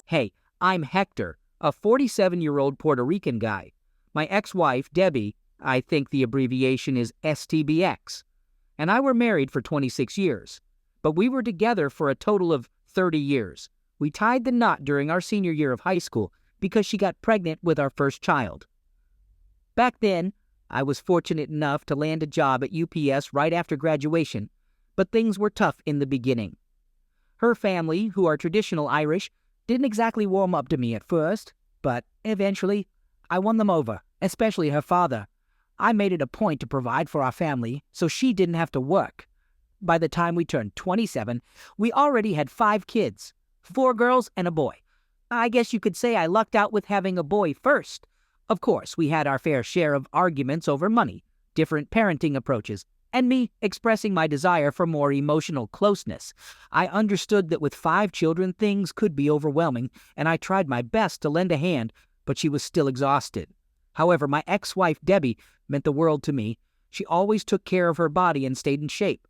Hey, I'm Hector, a 47-year-old Puerto Rican guy. My ex-wife, Debbie, I think the abbreviation is STBX, and I were married for 26 years. But we were together for a total of 30 years. We tied the knot during our senior year of high school because she got pregnant with our first child. Back then, I was fortunate enough to land a job at UPS right after graduation, but things were tough in the beginning. Her family, who are traditional Irish, didn't exactly warm up to me at first, but eventually I won them over, especially her father. I made it a point to provide for our family so she didn't have to work. By the time we turned 27, we already had 5 kids, 4 girls and a boy. I guess you could say I lucked out with having a boy first. Of course, we had our fair share of arguments over money, different parenting approaches, and me expressing my desire for more emotional closeness. I understood that with 5 children, things could be overwhelming, and I tried my best to lend a hand, but she was still exhausted. However, my ex-wife, Debbie, meant the world to me. She always took care of her body and stayed in shape.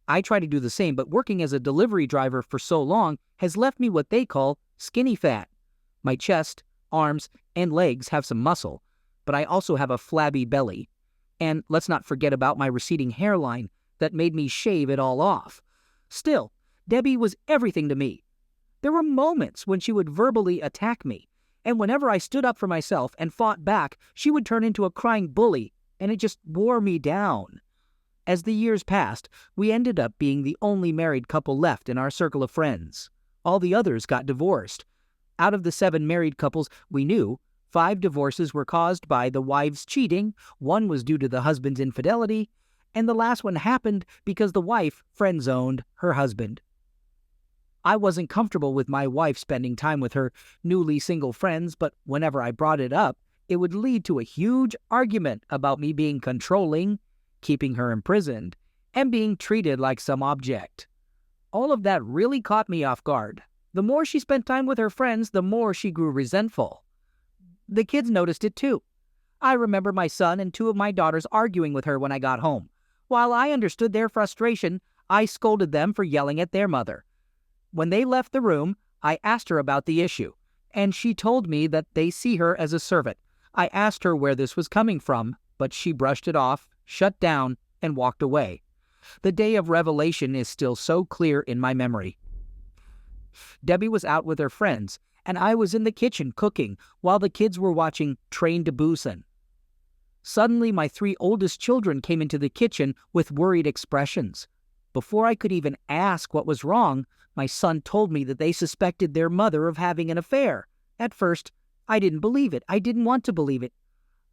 I try to do the same, but working as a delivery driver for so long has left me what they call skinny fat. My chest, arms, and legs have some muscle, but I also have a flabby belly. And let's not forget about my receding hairline that made me shave it all off. Still, Debbie was everything to me. There were moments when she would verbally attack me, and whenever I stood up for myself and fought back, she would turn into a crying bully, and it just wore me down. As the years passed, we ended up being the only married couple left in our circle of friends. All the others got divorced. Out of the 7 married couples we knew, 5 divorces were caused by the wives cheating, 1 was due to the husband's infidelity, and the last one happened because the wife friend-zoned her husband. I wasn't comfortable with my wife spending time with her newly single friends, but whenever I brought it up, it would lead to a huge argument about me being controlling, keeping her imprisoned, and being treated like some object. All of that really caught me off guard. The more she spent time with her friends, the more she grew resentful. The kids noticed it too. I remember my son and 2 of my daughters arguing with her when I got home. While I understood their frustration, I scolded them for yelling at their mother. When they left the room, I asked her about the issue, and she told me that they see her as a servant. I asked her where this was coming from, but she brushed it off, shut down, and walked away. The day of revelation is still so clear in my memory. Debbie was out with her friends, and I was in the kitchen cooking while the kids were watching Train to Busan. Suddenly, my 3 oldest children came into the kitchen with worried expressions. Before I could even ask what was wrong, my son told me that they suspected their mother of having an affair. At first, I didn't believe it. I didn't want to believe it.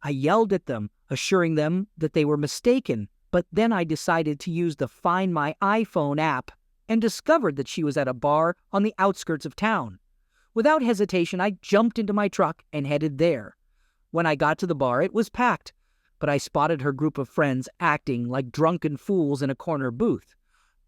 I yelled at them, assuring them that they were mistaken, but then I decided to use the Find My iPhone app and discovered that she was at a bar on the outskirts of town. Without hesitation, I jumped into my truck and headed there. When I got to the bar, it was packed, but I spotted her group of friends acting like drunken fools in a corner booth.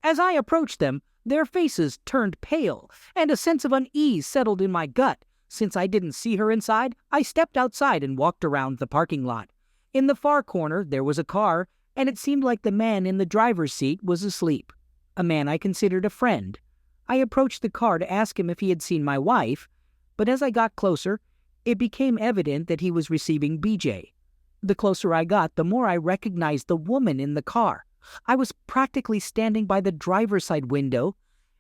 As I approached them, their faces turned pale, and a sense of unease settled in my gut. Since I didn't see her inside, I stepped outside and walked around the parking lot. In the far corner, there was a car, and it seemed like the man in the driver's seat was asleep, a man I considered a friend. I approached the car to ask him if he had seen my wife, but as I got closer, it became evident that he was receiving BJ. The closer I got, the more I recognized the woman in the car. I was practically standing by the driver's side window,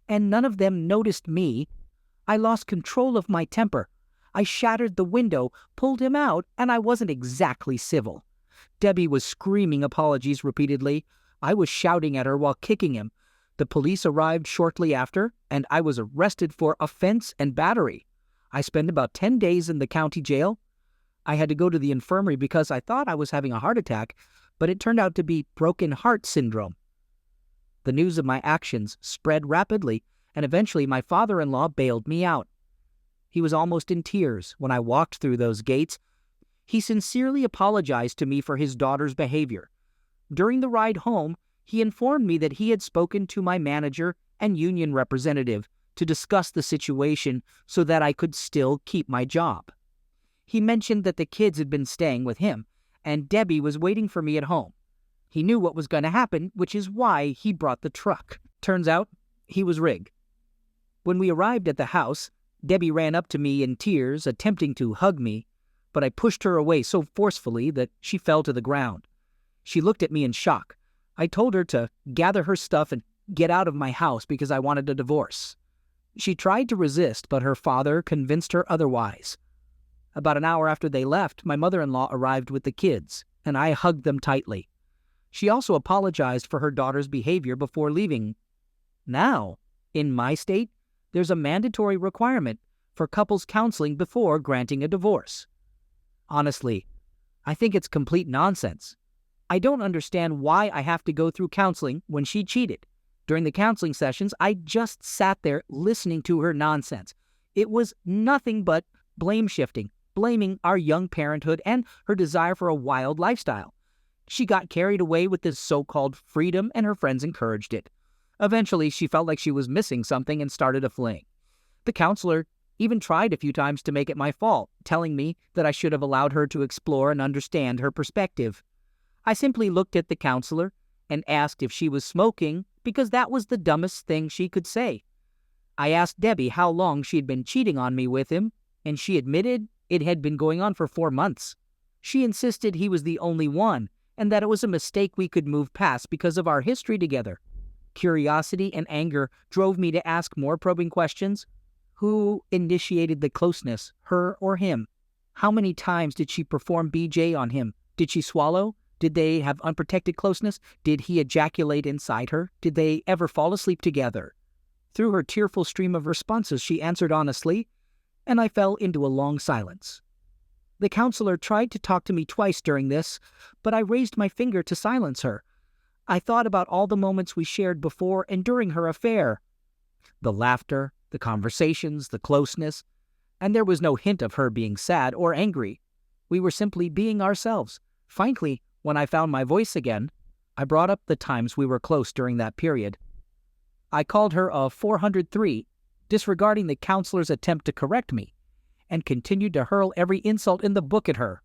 and none of them noticed me. I lost control of my temper. I shattered the window, pulled him out, and I wasn't exactly civil. Debbie was screaming apologies repeatedly. I was shouting at her while kicking him. The police arrived shortly after, and I was arrested for offense and battery. I spent about 10 days in the county jail. I had to go to the infirmary because I thought I was having a heart attack, but it turned out to be broken heart syndrome. The news of my actions spread rapidly, and eventually my father-in-law bailed me out. He was almost in tears when I walked through those gates. He sincerely apologized to me for his daughter's behavior. During the ride home, he informed me that he had spoken to my manager and union representative to discuss the situation so that I could still keep my job. He mentioned that the kids had been staying with him, and Debbie was waiting for me at home. He knew what was going to happen, which is why he brought the truck. Turns out, he was rigged. When we arrived at the house, Debbie ran up to me in tears, attempting to hug me, but I pushed her away so forcefully that she fell to the ground. She looked at me in shock. I told her to gather her stuff and get out of my house because I wanted a divorce. She tried to resist, but her father convinced her otherwise. About an hour after they left, my mother-in-law arrived with the kids, and I hugged them tightly. She also apologized for her daughter's behavior before leaving. Now, in my state, there's a mandatory requirement for couples counseling before granting a divorce. Honestly, I think it's complete nonsense. I don't understand why I have to go through counseling when she cheated. During the counseling sessions, I just sat there listening to her nonsense. It was nothing but blame shifting, blaming our young parenthood and her desire for a wild lifestyle. She got carried away with this so-called freedom, and her friends encouraged it. Eventually, she felt like she was missing something and started a fling. The counselor even tried a few times to make it my fault, telling me that I should have allowed her to explore and understand her perspective. I simply looked at the counselor and asked if she was smoking because that was the dumbest thing she could say. I asked Debbie how long she had been cheating on me with him, and she admitted it had been going on for 4 months. She insisted he was the only one and that it was a mistake we could move past because of our history together. Curiosity and anger drove me to ask more probing questions. Who initiated the closeness, her or him? How many times did she perform BJ on him? Did she swallow? Did they have unprotected closeness? Did he ejaculate inside her? Did they ever fall asleep together? Through her tearful stream of responses, she answered honestly, and I fell into a long silence. The counselor tried to talk to me twice during this, but I raised my finger to silence her. I thought about all the moments we shared before and during her affair. The laughter, the conversations, the closeness, and there was no hint of her being sad or angry. We were simply being ourselves. Finally, when I found my voice again, I brought up the times we were close during that period. I called her a 403, disregarding the counselor's attempt to correct me, and continued to hurl every insult in the book at her.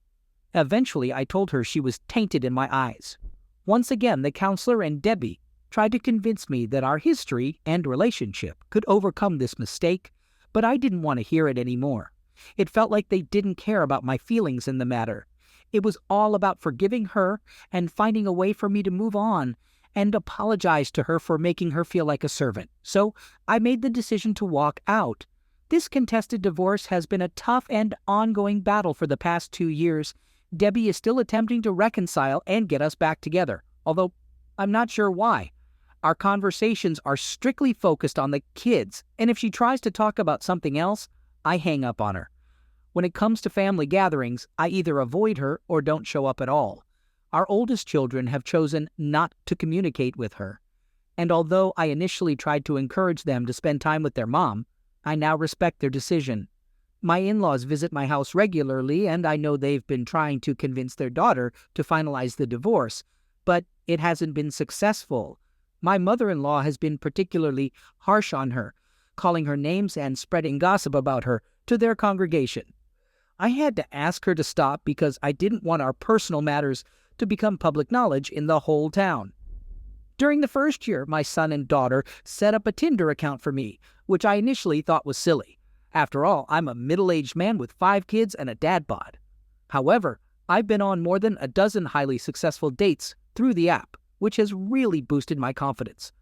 Eventually, I told her she was tainted in my eyes. Once again, the counselor and Debbie tried to convince me that our history and relationship could overcome this mistake, but I didn't want to hear it anymore. It felt like they didn't care about my feelings in the matter. It was all about forgiving her and finding a way for me to move on and apologize to her for making her feel like a servant. So I made the decision to walk out. This contested divorce has been a tough and ongoing battle for the past 2 years. Debbie is still attempting to reconcile and get us back together, although I'm not sure why. Our conversations are strictly focused on the kids, and if she tries to talk about something else, I hang up on her. When it comes to family gatherings, I either avoid her or don't show up at all. Our oldest children have chosen not to communicate with her, and although I initially tried to encourage them to spend time with their mom, I now respect their decision. My in-laws visit my house regularly, and I know they've been trying to convince their daughter to finalize the divorce, but it hasn't been successful. My mother-in-law has been particularly harsh on her, calling her names and spreading gossip about her to their congregation. I had to ask her to stop because I didn't want our personal matters to become public knowledge in the whole town. During the first year, my son and daughter set up a Tinder account for me, which I initially thought was silly. After all, I'm a middle-aged man with 5 kids and a dad bod. However, I've been on more than a dozen highly successful dates through the app, which has really boosted my confidence.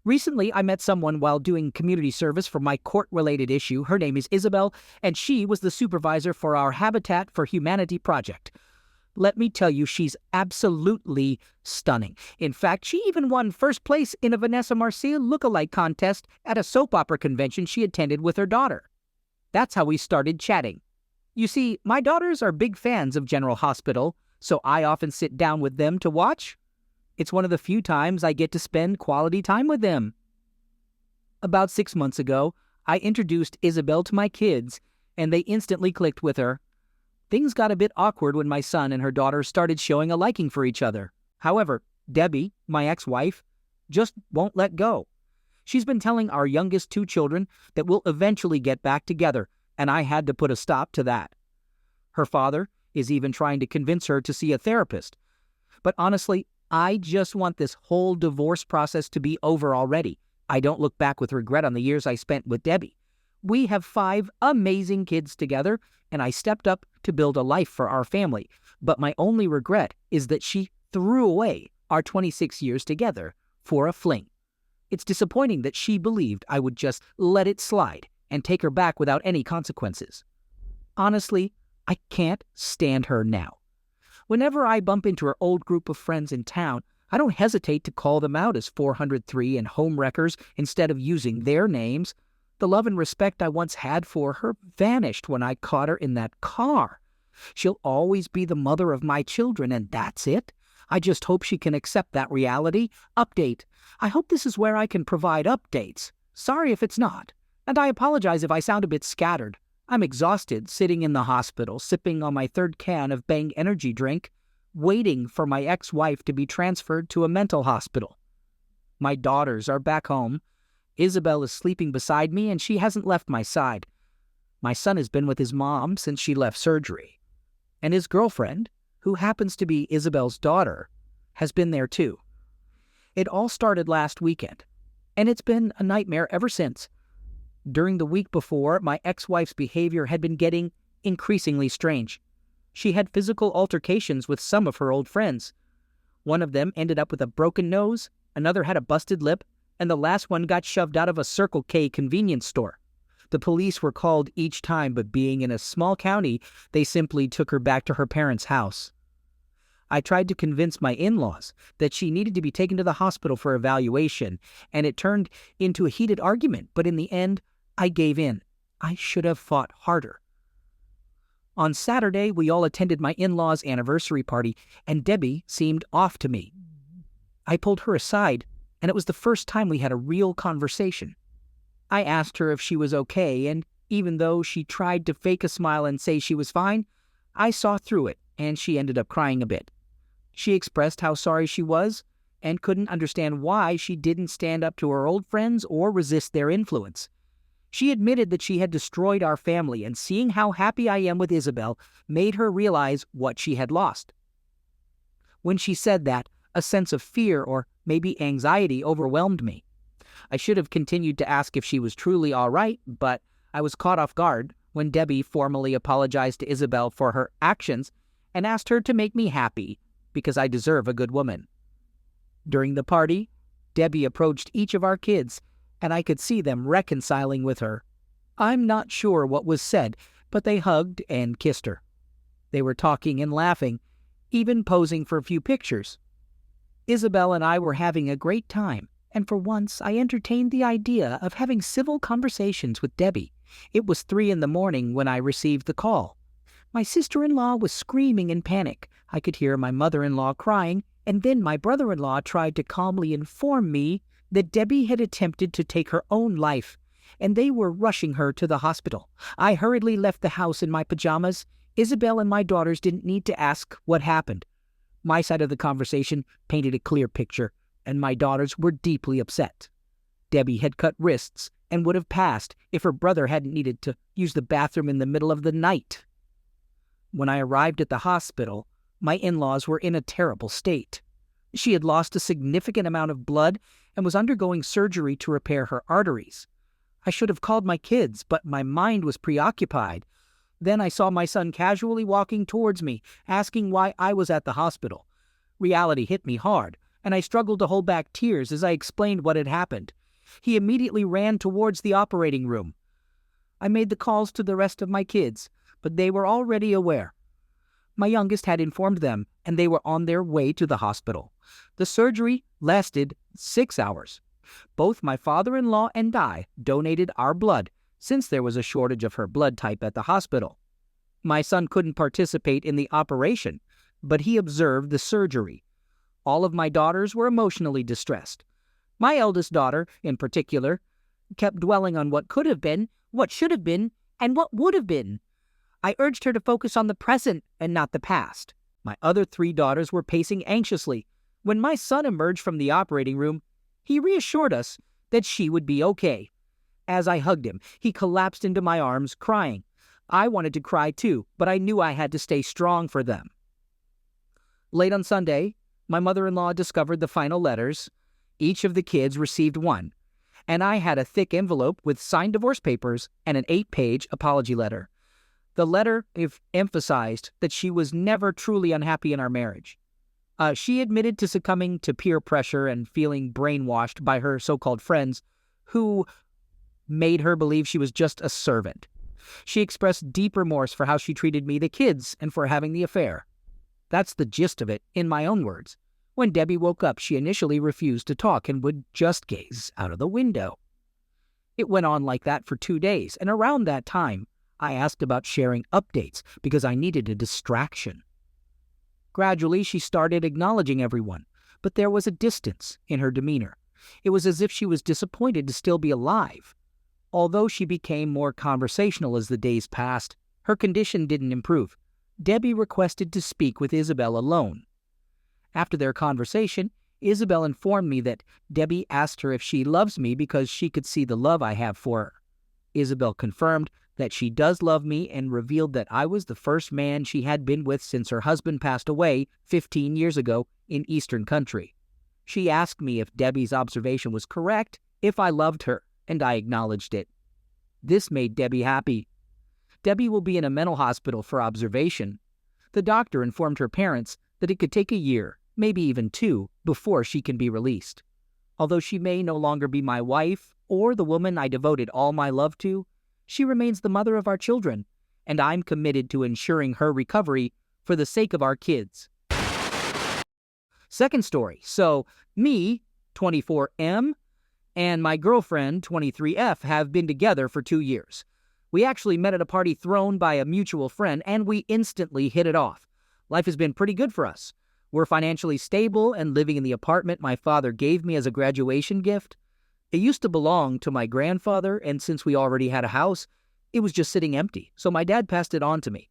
Recently, I met someone while doing community service for my court-related issue. Her name is Isabel, and she was the supervisor for our Habitat for Humanity project. Let me tell you, she's absolutely stunning. In fact, she even won first place in a Vanessa Marcia lookalike contest at a soap opera convention she attended with her daughter. That's how we started chatting. You see, my daughters are big fans of General Hospital, so I often sit down with them to watch. It's one of the few times I get to spend quality time with them. About 6 months ago, I introduced Isabel to my kids, and they instantly clicked with her. Things got a bit awkward when my son and her daughter started showing a liking for each other. However, Debbie, my ex-wife, just won't let go. She's been telling our youngest 2 children that we'll eventually get back together, and I had to put a stop to that. Her father is even trying to convince her to see a therapist. But honestly, I just want this whole divorce process to be over already. I don't look back with regret on the years I spent with Debbie. We have 5 amazing kids together, and I stepped up to build a life for our family. But my only regret is that she threw away our 26 years together for a fling. It's disappointing that she believed I would just let it slide and take her back without any consequences. Honestly, I can't stand her now. Whenever I bump into her old group of friends in town, I don't hesitate to call them out as 403 and homewreckers instead of using their names. The love and respect I once had for her vanished when I caught her in that car. She'll always be the mother of my children, and that's it. I just hope she can accept that reality. Update. I hope this is where I can provide updates. Sorry if it's not. And I apologize if I sound a bit scattered. I'm exhausted, sitting in the hospital, sipping on my 3rd can of Bang energy drink, waiting for my ex-wife to be transferred to a mental hospital. My daughters are back home. Isabel is sleeping beside me, and she hasn't left my side. My son has been with his mom since she left surgery. And his girlfriend, who happens to be Isabel's daughter, has been there too. It all started last weekend, and it's been a nightmare ever since. During the week before, my ex-wife's behavior had been getting increasingly strange. She had physical altercations with some of her old friends. One of them ended up with a broken nose, another had a busted lip, and the last one got shoved out of a Circle K convenience store. The police were called each time, but being in a small county, they simply took her back to her parents' house. I tried to convince my in-laws that she needed to be taken to the hospital for evaluation, and it turned into a heated argument, but in the end, I gave in. I should have fought harder. On Saturday, we all attended my in-laws' anniversary party, and Debbie seemed off to me. I pulled her aside, and it was the first time we had a real conversation. I asked her if she was okay, and even though she tried to fake a smile and say she was fine, I saw through it, and she ended up crying a bit. She expressed how sorry she was and couldn't understand why she didn't stand up to her old friends or resist their influence. She admitted that she had destroyed our family, and seeing how happy I am with Isabel made her realize what she had lost. When she said that, a sense of fear or maybe anxiety overwhelmed me. I should have continued to ask if she was truly all right, but I was caught off guard when Debbie formally apologized to Isabel for her actions and asked her to make me happy because I deserve a good woman. During the party, Debbie approached each of our kids, and I could see them reconciling with her. I'm not sure what was said, but they hugged and kissed her. They were talking and laughing, even posing for a few pictures. Isabel and I were having a great time, and for once I entertained the idea of having civil conversations with Debbie. It was 3 a.m. when I received the call. My sister-in-law was screaming in panic. I could hear my mother-in-law crying, and then my brother-in-law tried to calmly inform me that Debbie had attempted to take her own life, and they were rushing her to the hospital. I hurriedly left the house in my pajamas. Isabel and my daughters didn't need to ask what happened. My side of the conversation painted a clear picture, and my daughters were deeply upset. Debbie had cut wrists and would have passed if her brother hadn't needed to use the bathroom in the middle of the night. When I arrived at the hospital, my in-laws were in a terrible state. She had lost a significant amount of blood and was undergoing surgery to repair her arteries. I should have called my kids, but my mind was preoccupied. Then I saw my son casually walking towards me, asking why I was at the hospital. Reality hit me hard, and I struggled to hold back tears as I explained what had happened. He immediately ran towards the operating room. I made the calls to the rest of my kids, but they were already aware. My youngest had informed them, and they were on their way to the hospital. The surgery lasted 6 hours. Both my father-in-law and I donated our blood, since there was a shortage of her blood type at the hospital. My son couldn't participate in the operation, but he observed the surgery. All of my daughters were emotionally distressed. My eldest daughter, in particular, kept dwelling on what could have been, what should have been, and what would have been. I urged her to focus on the present and not the past. My other 3 daughters were pacing anxiously. When my son emerged from the operating room, he reassured us that she would be okay. As I hugged him, he collapsed into my arms, crying. I wanted to cry too, but I knew I had to stay strong for them. Late on Sunday, my mother-in-law discovered the final letters. Each of the kids received one, and I had a thick envelope with signed divorce papers and an 8-page apology letter. The letter emphasized that she was never truly unhappy in our marriage. She admitted to succumbing to peer pressure and feeling brainwashed by her so-called friends who made her believe she was just a servant. She expressed deep remorse for how she treated me, the kids, and for having the affair. That's the gist of it, in my own words. When Debbie woke up, she initially refused to talk and would just gaze out of the window. It went on like that for 2 days, and around that time, I asked about sharing updates because I needed a distraction. Gradually, she started acknowledging everyone, but there was a distance in her demeanor. It was as if she was disappointed to still be alive. Although she became more conversational as the days passed, her condition didn't improve. Debbie requested to speak with Isabel alone. After their conversation, Isabel informed me that Debbie asked her if she loves me because she could see the love I have for her. Isabel confirmed that she does love me and revealed that I was the first man she had been with since her husband passed away 15 years ago in Eastern Country. She asked me if Debbie's observation was correct, if I loved her, and I acknowledged it. This made Debbie happy. Debbie will be in a mental hospital for observation. The doctor informed her parents that it could take a year, maybe even 2, before she can be released. Although she may no longer be my wife or the woman I devoted all my love to, she remains the mother of our children, and I'm committed to ensuring her recovery for the sake of our kids. Second story. So, me, 24M, and my girlfriend, 23F, have been together for 2 years. We actually met at a party thrown by a mutual friend, and we instantly hit it off. Life has been pretty good for us. We're financially stable and living in the apartment my father gave me as a graduation gift. It used to belong to my grandfather, and since we already had a house, it was just sitting empty, so my dad passed it on to me.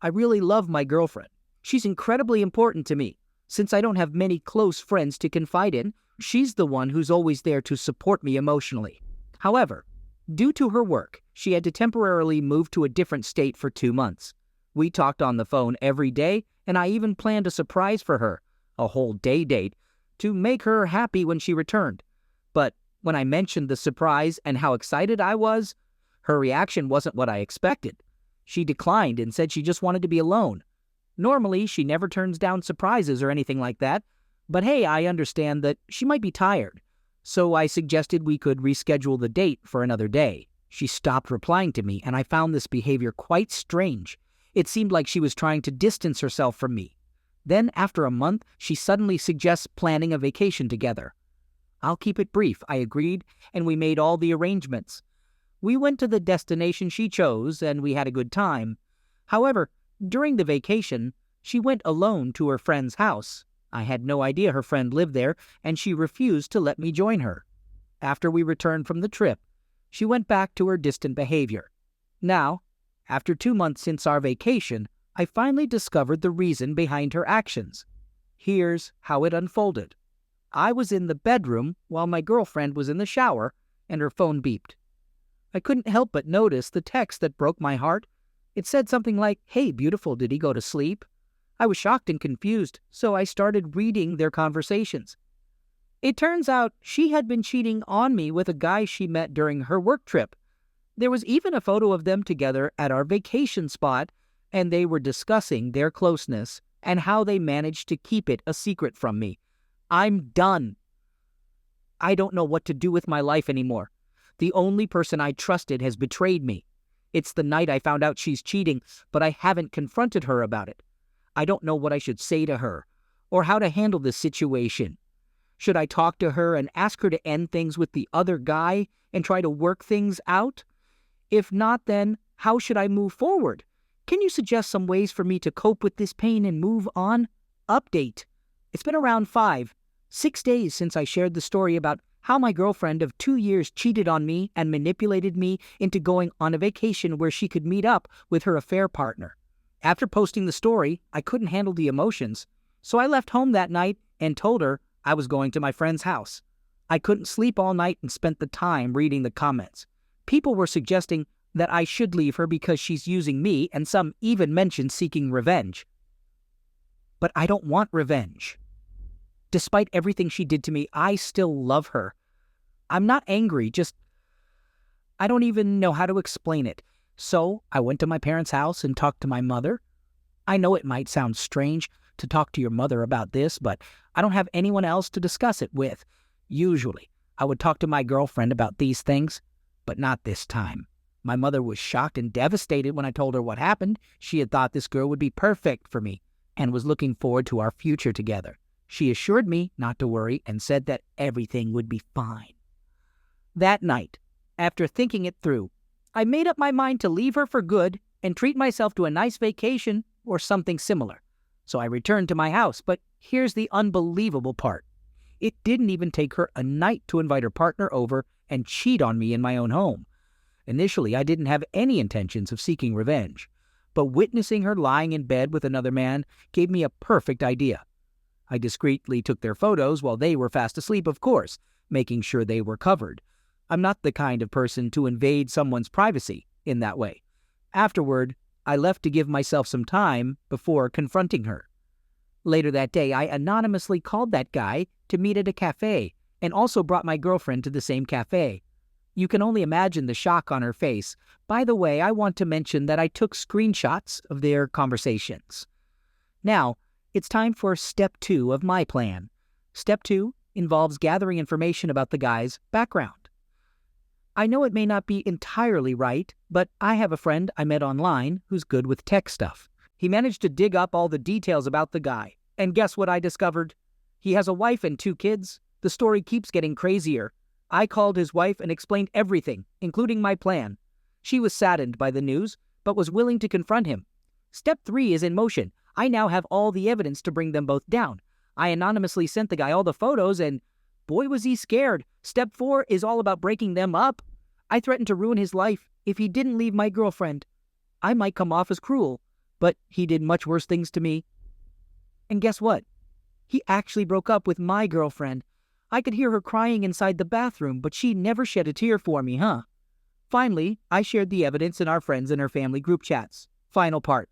I really love my girlfriend. She's incredibly important to me. Since I don't have many close friends to confide in, she's the one who's always there to support me emotionally. However, due to her work, she had to temporarily move to a different state for 2 months. We talked on the phone every day, and I even planned a surprise for her, a whole day date, to make her happy when she returned. But when I mentioned the surprise and how excited I was, her reaction wasn't what I expected. She declined and said she just wanted to be alone. Normally, she never turns down surprises or anything like that, but hey, I understand that she might be tired. So I suggested we could reschedule the date for another day. She stopped replying to me, and I found this behavior quite strange. It seemed like she was trying to distance herself from me. Then, after a month, she suddenly suggests planning a vacation together. I'll keep it brief, I agreed, and we made all the arrangements. We went to the destination she chose, and we had a good time. However, during the vacation, she went alone to her friend's house. I had no idea her friend lived there, and she refused to let me join her. After we returned from the trip, she went back to her distant behavior. Now, after 2 months since our vacation, I finally discovered the reason behind her actions. Here's how it unfolded. I was in the bedroom while my girlfriend was in the shower, and her phone beeped. I couldn't help but notice the text that broke my heart. It said something like, "Hey, beautiful, did he go to sleep?" I was shocked and confused, so I started reading their conversations. It turns out she had been cheating on me with a guy she met during her work trip. There was even a photo of them together at our vacation spot, and they were discussing their closeness and how they managed to keep it a secret from me. I'm done. I don't know what to do with my life anymore. The only person I trusted has betrayed me. It's the night I found out she's cheating, but I haven't confronted her about it. I don't know what I should say to her, or how to handle this situation. Should I talk to her and ask her to end things with the other guy and try to work things out? If not, then how should I move forward? Can you suggest some ways for me to cope with this pain and move on? Update. It's been around 6 days since I shared the story about how my girlfriend of 2 years cheated on me and manipulated me into going on a vacation where she could meet up with her affair partner. After posting the story, I couldn't handle the emotions, so I left home that night and told her I was going to my friend's house. I couldn't sleep all night and spent the time reading the comments. People were suggesting that I should leave her because she's using me, and some even mentioned seeking revenge. But I don't want revenge. Despite everything she did to me, I still love her. I'm not angry, just I don't even know how to explain it. So I went to my parents' house and talked to my mother. I know it might sound strange to talk to your mother about this, but I don't have anyone else to discuss it with. Usually, I would talk to my girlfriend about these things, but not this time. My mother was shocked and devastated when I told her what happened. She had thought this girl would be perfect for me and was looking forward to our future together. She assured me not to worry and said that everything would be fine. That night, after thinking it through, I made up my mind to leave her for good and treat myself to a nice vacation or something similar. So I returned to my house, but here's the unbelievable part. It didn't even take her a night to invite her partner over and cheat on me in my own home. Initially, I didn't have any intentions of seeking revenge, but witnessing her lying in bed with another man gave me a perfect idea. I discreetly took their photos while they were fast asleep, of course, making sure they were covered. I'm not the kind of person to invade someone's privacy in that way. Afterward, I left to give myself some time before confronting her. Later that day, I anonymously called that guy to meet at a cafe and also brought my girlfriend to the same cafe. You can only imagine the shock on her face. By the way, I want to mention that I took screenshots of their conversations. Now, it's time for step 2 of my plan. Step 2 involves gathering information about the guy's background. I know it may not be entirely right, but I have a friend I met online who's good with tech stuff. He managed to dig up all the details about the guy. And guess what I discovered? He has a wife and 2 kids. The story keeps getting crazier. I called his wife and explained everything, including my plan. She was saddened by the news, but was willing to confront him. Step 3 is in motion. I now have all the evidence to bring them both down. I anonymously sent the guy all the photos, and boy was he scared. Step 4 is all about breaking them up. I threatened to ruin his life if he didn't leave my girlfriend. I might come off as cruel, but he did much worse things to me. And guess what? He actually broke up with my girlfriend. I could hear her crying inside the bathroom, but she never shed a tear for me, huh? Finally, I shared the evidence in our friends and her family group chats. Final part.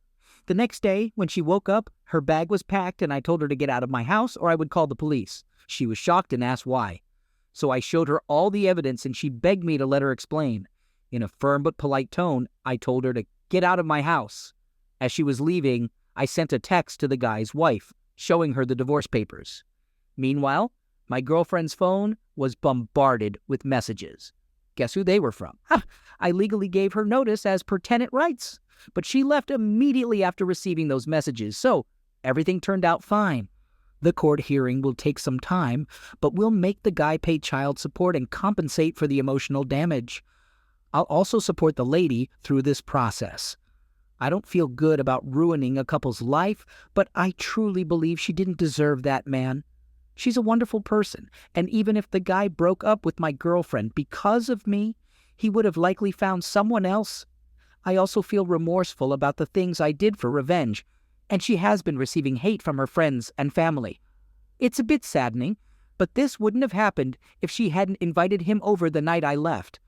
The next day, when she woke up, her bag was packed and I told her to get out of my house or I would call the police. She was shocked and asked why. So I showed her all the evidence and she begged me to let her explain. In a firm but polite tone, I told her to get out of my house. As she was leaving, I sent a text to the guy's wife, showing her the divorce papers. Meanwhile, my girlfriend's phone was bombarded with messages. Guess who they were from? I legally gave her notice as per tenant rights, but she left immediately after receiving those messages, so everything turned out fine. The court hearing will take some time, but we'll make the guy pay child support and compensate for the emotional damage. I'll also support the lady through this process. I don't feel good about ruining a couple's life, but I truly believe she didn't deserve that man. She's a wonderful person, and even if the guy broke up with my girlfriend because of me, he would have likely found someone else. I also feel remorseful about the things I did for revenge, and she has been receiving hate from her friends and family. It's a bit saddening, but this wouldn't have happened if she hadn't invited him over the night I left.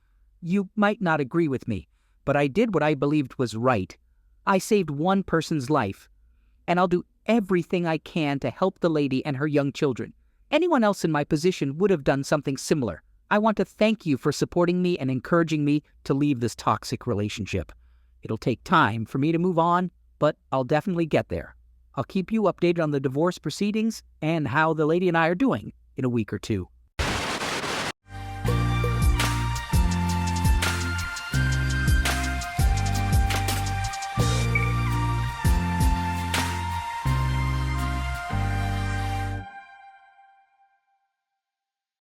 You might not agree with me, but I did what I believed was right. I saved one person's life, and I'll do everything I can to help the lady and her young children. Anyone else in my position would have done something similar. I want to thank you for supporting me and encouraging me to leave this toxic relationship. It'll take time for me to move on, but I'll definitely get there. I'll keep you updated on the divorce proceedings and how the lady and I are doing in a week or 2.